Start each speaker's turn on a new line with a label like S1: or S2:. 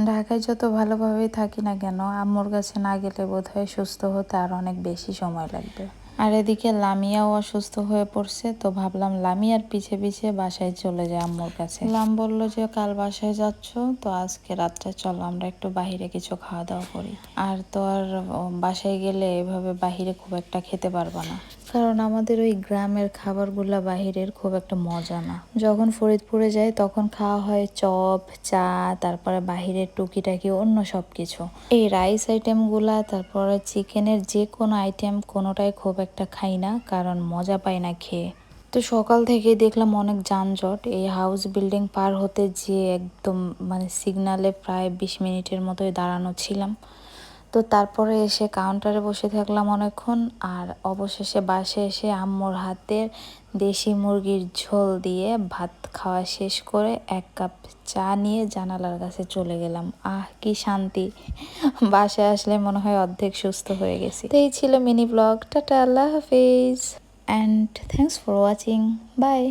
S1: ঢাকায় যত ভালোভাবেই থাকি না কেন, আম্মুর কাছে না গেলে বোধহয় সুস্থ হতে আর অনেক বেশি সময় লাগবে। আর এদিকে লামিয়াও অসুস্থ হয়ে পড়ছে, তো ভাবলাম লামিয়ার পিছে পিছে বাসায় চলে যায় আম্মুর কাছে। লাম বলল যে কাল বাসায় যাচ্ছ, তো আজকে রাতটা চলো আমরা একটু বাহিরে কিছু খাওয়া দাওয়া করি। আর তো আর বাসায় গেলে এভাবে বাহিরে খুব একটা খেতে পারবা না, কারণ আমাদের ওই গ্রামের খাবারগুলা বাহিরের খুব একটা মজা না। যখন ফরিদপুরে যাই তখন খাওয়া হয় চপ, চা, তারপরে বাহিরের টুকিটাকি অন্য সব কিছু। এই রাইস আইটেমগুলা, তারপরে চিকেনের যে কোনো আইটেম কোনোটাই খুব একটা খাই না, কারণ মজা পাই না খেয়ে। তো সকাল থেকেই দেখলাম অনেক যানজট। এই হাউস বিল্ডিং পার হতে যে একদম সিগনালে প্রায় 20 মিনিটের মতোই দাঁড়ানো ছিলাম। তো তারপরে এসে কাউন্টারে বসে থাকলাম অনেকক্ষণ, আর অবশেষে বাসে এসে আম্মুর হাতের দেশি মুরগির ঝোল দিয়ে ভাত খাওয়া শেষ করে 1 কাপ চা নিয়ে জানালার কাছে চলে গেলাম। কি শান্তি! বাসায় আসলে মনে হয় অর্ধেক সুস্থ হয়ে গেছি। তো এই ছিল মিনি ব্লগ। টাটা, আল্লাহ হাফিজ, and thanks for watching. By.